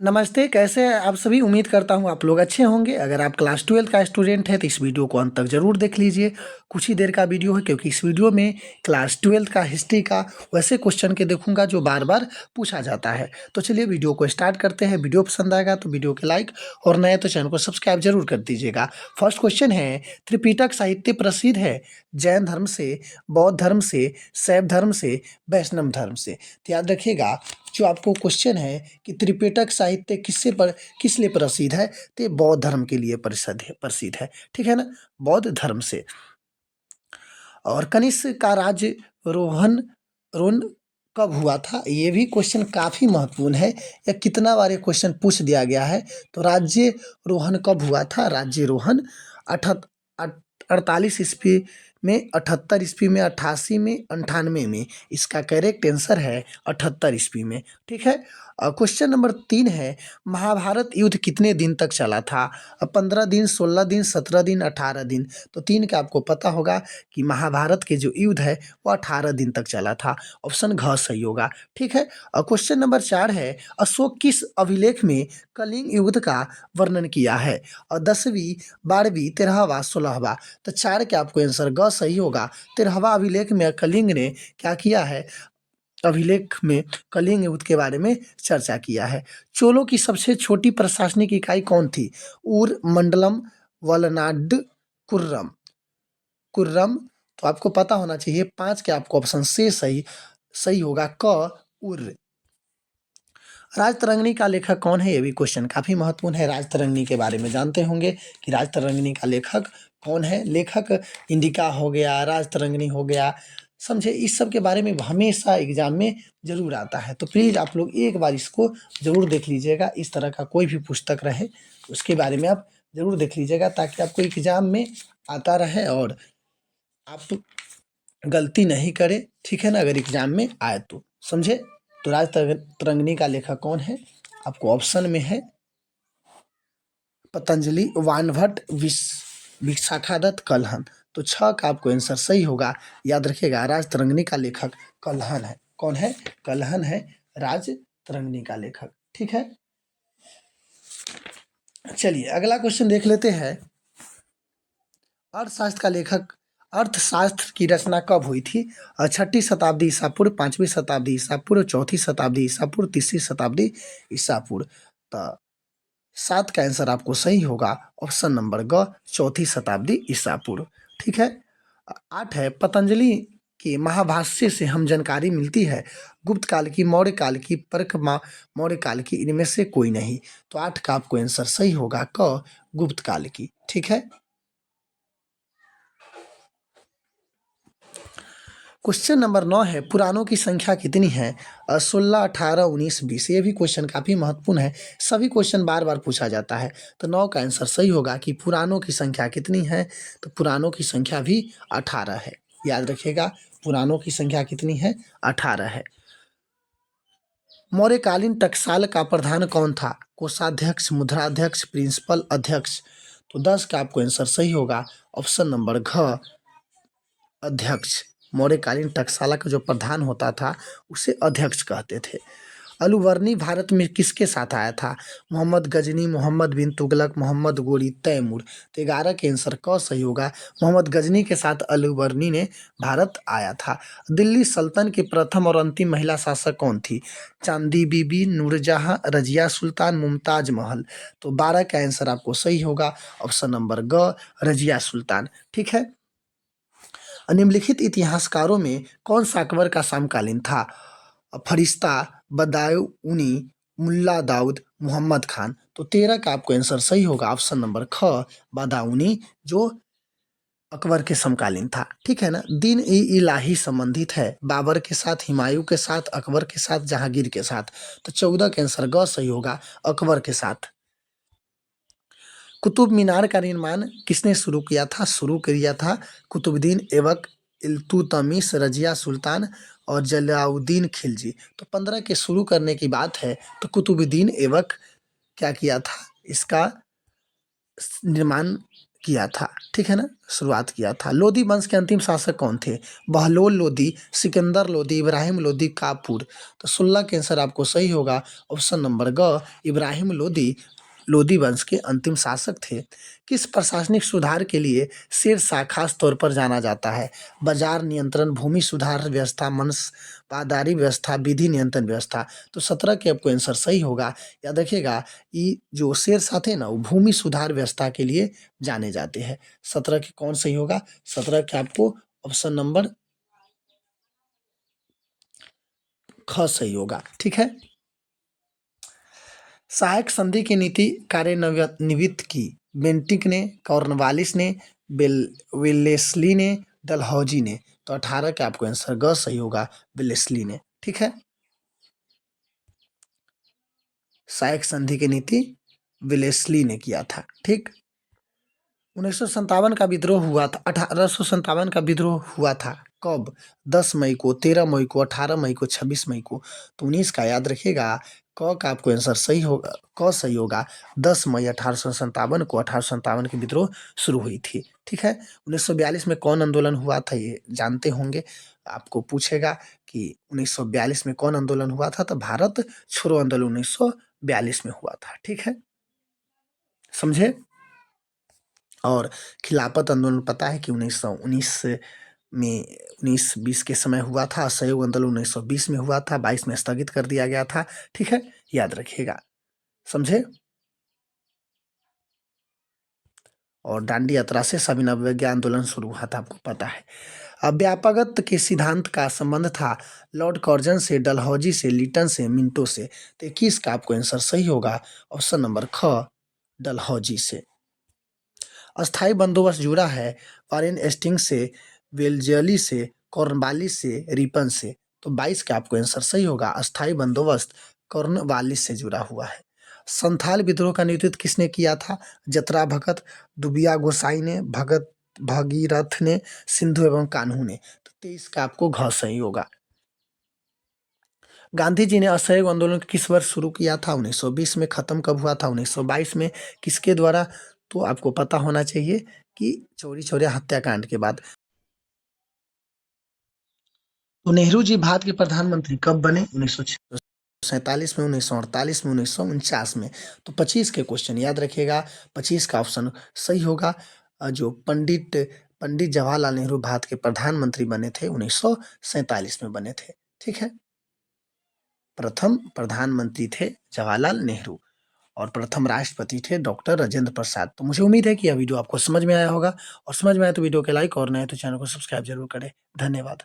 नमस्ते, कैसे हैं आप सभी? उम्मीद करता हूँ आप लोग अच्छे होंगे। अगर आप क्लास 12th का स्टूडेंट हैं तो इस वीडियो को अंत तक ज़रूर देख लीजिए। कुछ ही देर का वीडियो है क्योंकि इस वीडियो में क्लास 12th का हिस्ट्री का वैसे क्वेश्चन के देखूंगा जो बार-बार पूछा जाता है। तो चलिए वीडियो को स्टार्ट करते हैं। वीडियो पसंद आएगा तो वीडियो को लाइक और नए तो चैनल को सब्सक्राइब ज़रूर कर दीजिएगा। फर्स्ट क्वेश्चन है, त्रिपिटक साहित्य प्रसिद्ध है जैन धर्म से, बौद्ध धर्म से, शैव धर्म से, वैष्णव धर्म से। तो याद रखिएगा जो आपको क्वेश्चन है कि त्रिपिटक साहित्य किस लिए प्रसिद्ध है, तो ये बौद्ध धर्म के लिए प्रसिद्ध है। ठीक है ना, बौद्ध धर्म से। और कनिष्क का राज्य रोहन रोन कब हुआ था, ये भी क्वेश्चन काफी महत्वपूर्ण है। या कितना बार ये क्वेश्चन पूछ दिया गया है। तो राज्य रोहन कब हुआ था? राज्य रोहन 48 ईस्वी में, 78 ईस्वी में, 88 में, 98 में। इसका करेक्ट आंसर है 78 ईस्वी में। ठीक है। क्वेश्चन नंबर 3 है, महाभारत युद्ध कितने दिन तक चला था? 15 दिन, 16 दिन, 17 दिन, 18 दिन। तो 3 का आपको पता होगा कि महाभारत के जो युद्ध है वो 18 दिन तक चला था। ऑप्शन घ सही होगा। ठीक है। और क्वेश्चन नंबर 4 है, अशोक किस अभिलेख में कलिंग युद्ध का वर्णन किया है? और 10वीं, 12वीं, 13वां, 16वां। तो 4 के आपको आंसर ग सही होगा। 13वां अभिलेख में कलिंग ने क्या किया है? अभिलेख में कलिंग युद्ध के बारे में चर्चा किया है। चोलों की सबसे छोटी प्रशासनिक इकाई कौन थी? उर, मंडलम, वलनाड, कुर्रम। कुर्रम। तो आपको पता होना चाहिए। 5 के आपको ऑप्शन से सही सही होगा क, उर। राजतरंगिणी का लेखक कौन है? ये भी क्वेश्चन काफी महत्वपूर्ण है। राजतरंगिणी के बारे में जानते होंगे कि राजतरंगिणी का लेखक कौन है। लेखक इंडिका हो गया, राजतरंगिणी हो गया, समझे। इस सब के बारे में हमेशा एग्जाम में जरूर आता है। तो प्लीज आप लोग एक बार इसको जरूर देख लीजिएगा। इस तरह का कोई भी पुस्तक रहे उसके बारे में आप जरूर देख लीजिएगा ताकि आपको एग्जाम में आता रहे और आप गलती नहीं करें। ठीक है ना, अगर एग्जाम में आए तो समझे। तो राजतरंगिणी का लेखक कौन है? आपको ऑप्शन में है पतंजलि, वानभट्ट, विशाखादत्त, कल्हण। तो 6 का आपको आंसर सही होगा। याद रखिएगा राजतरंगिणी का लेखक कल्हण है। कौन है? कल्हण है राजतरंगिणी का लेखक। ठीक है। चलिए अगला क्वेश्चन देख लेते हैं। अर्थशास्त्र का लेखक, अर्थशास्त्र की रचना कब हुई थी? 6वीं शताब्दी ईसा पूर्व, 5वीं शताब्दी ईसा पूर्व, 4वीं शताब्दी ईसा पूर्व, 3वीं शताब्दी ईसा पूर्व। तो 7 का आंसर आपको सही होगा। ऑप्शन नंबर ग, 4वीं शताब्दी ईसा पूर्व। ठीक है। 8 है, पतंजलि के महाभाष्य से हम जानकारी मिलती है गुप्त काल की, मौर्य काल की, मौर्य काल की, इनमें से कोई नहीं। तो 8 का आपको आंसर सही होगा क, गुप्त काल की। ठीक है। क्वेश्चन नंबर 9 है, पुराणों की संख्या कितनी है? 16, 18, 19, 20। ये भी क्वेश्चन काफी महत्वपूर्ण है। सभी क्वेश्चन बार बार पूछा जाता है। तो 9 का आंसर सही होगा कि पुराणों की संख्या कितनी है? तो पुराणों की संख्या भी 18 है। याद रखिएगा पुराणों की संख्या कितनी है? 18 है। मौर्यकालीन टकसाल का प्रधान कौन था? कोषाध्यक्ष, मुद्राध्यक्ष, प्रिंसिपल, अध्यक्ष। तो 10 का आपको आंसर सही होगा। ऑप्शन नंबर घ, अध्यक्ष। मौर्यकालीन टकसाला का जो प्रधान होता था उसे अध्यक्ष कहते थे। अलुवर्णी भारत में किसके साथ आया था? मोहम्मद गजनी, मोहम्मद बिन तुगलक, मोहम्मद गोरी, तैमूर। तो 11 के आंसर क सही होगा। मोहम्मद गजनी के साथ अलुवर्णी ने भारत आया था। दिल्ली सल्तनत की प्रथम और अंतिम महिला शासक कौन थी? चांदी बीबी, नूरजहां, रजिया सुल्तान, मुमताज महल। तो 12 का आंसर आपको सही होगा। ऑप्शन नंबर ग, रजिया सुल्तान। ठीक है। निम्नलिखित इतिहासकारों में कौन सा अकबर का समकालीन था? फरिश्ता, बदायूनी, मुल्ला दाऊद, मोहम्मद खान। तो 13 का आपको आंसर सही होगा। ऑप्शन नंबर ख, बदायूनी, जो अकबर के समकालीन था। ठीक है ना। दीन ई इलाही संबंधित है बाबर के साथ, हुमायूं के साथ, अकबर के साथ, जहांगीर के साथ। तो 14 का आंसर ग सही होगा, अकबर के साथ। कुतुब मीनार का निर्माण किसने शुरू किया था? शुरू किया था कुतुबुद्दीन ऐबक, इल्तुतमिश, रजिया सुल्तान और जलाउद्दीन खिलजी। तो 15 के शुरू करने की बात है तो कुतुबुद्दीन ऐबक क्या किया था? इसका निर्माण किया था, ठीक है ना, शुरुआत किया था। लोदी वंश के अंतिम शासक कौन थे? बहलोल लोदी, सिकंदर लोदी, इब्राहिम लोदी, काफूर। तो 16 के आंसर आपको सही होगा ऑप्शन नंबर ग, इब्राहिम लोदी लोदी वंश के अंतिम शासक थे। किस प्रशासनिक सुधार के लिए शेरशाह खास तौर पर जाना जाता है? बाजार नियंत्रण, भूमि सुधार व्यवस्था, मनसबादारी व्यवस्था, विधि नियंत्रण व्यवस्था। तो 17 के आपको आंसर सही होगा। याद रखिएगा, ये जो शेरशाह थे ना, वो भूमि सुधार व्यवस्था के लिए जाने जाते हैं। 17 के कौन सही होगा? 17 के आपको ऑप्शन नंबर ख सही होगा, ठीक है। सहायक संधि की नीति कार्यान्वित की? बेंटिक ने, कॉर्नवालिस ने, वेलेस्ली ने, डलहौजी ने। तो 18 का आपको आंसर ग सही होगा, वेलेस्ली ने, ठीक है। सहायक संधि की नीति वेलेस्ली ने किया था, ठीक। 1957 का विद्रोह हुआ था, 1857 का विद्रोह हुआ था कब? 10 मई को, 13 मई को, 18 मई को, 26 मई को। तो 19 का याद रखिएगा, क का आपको आंसर सही होगा, क सही होगा। 10 मई 1857 को 1857 की विद्रोह शुरू हुई थी, ठीक है। 1942 में कौन आंदोलन हुआ था, ये जानते होंगे। आपको पूछेगा कि 1942 में कौन आंदोलन हुआ था, तो भारत छोड़ो आंदोलन 1942 में हुआ था, ठीक है, समझे। और खिलाफत आंदोलन पता है कि 1919 में 1920 के समय हुआ था। असहयोग आंदोलन 1920 में हुआ था, 22 में स्थगित कर दिया गया था, ठीक है, याद रखिएगा, समझे। और दांडी यात्रा से सविनय अवज्ञा आंदोलन शुरू हुआ था, आपको पता है। व्यापकत्व के सिद्धांत का संबंध था लॉर्ड कर्जन से, डलहौजी से, लिटन से, मिंटो से। तो 21 का आपको आंसर सही होगा ऑप्शन नंबर ख, डलहौजी से। अस्थाई बंदोबस्त जुड़ा है वॉरेन हेस्टिंग्स से, वेल्लेस्ली से, कॉर्नवालिस से, रिपन से। तो 22 का आपको आंसर सही होगा, अस्थाई बंदोबस्त कॉर्नवालिस से जुड़ा हुआ है। संथाल विद्रोह का नेतृत्व किसने किया था? जतरा भगत, दुबिया गोसाई ने, भगत भगीरथ ने, सिंधु एवं कान्हू ने। तो 23 का आपको घ सही होगा। गांधी जी ने असहयोग आंदोलन किस वर्ष शुरू किया था? 1920 में। खत्म कब हुआ था? 1922 में। किसके द्वारा? तो आपको पता होना चाहिए कि चौरी चौरा हत्याकांड के बाद। तो नेहरू जी भारत के प्रधानमंत्री कब बने? 1947 में, 1948 में, 1949 में। तो 25 के क्वेश्चन याद रखिएगा, 25 का ऑप्शन सही होगा। जो पंडित पंडित जवाहरलाल नेहरू भारत के प्रधानमंत्री बने थे 1947 में बने थे, ठीक है। प्रथम प्रधानमंत्री थे जवाहरलाल नेहरू और प्रथम राष्ट्रपति थे डॉक्टर राजेंद्र प्रसाद। तो मुझे उम्मीद है कि यह वीडियो आपको समझ में आया होगा, और समझ में आया तो वीडियो को लाइक और नए तो चैनल को सब्सक्राइब जरूर करें। धन्यवाद।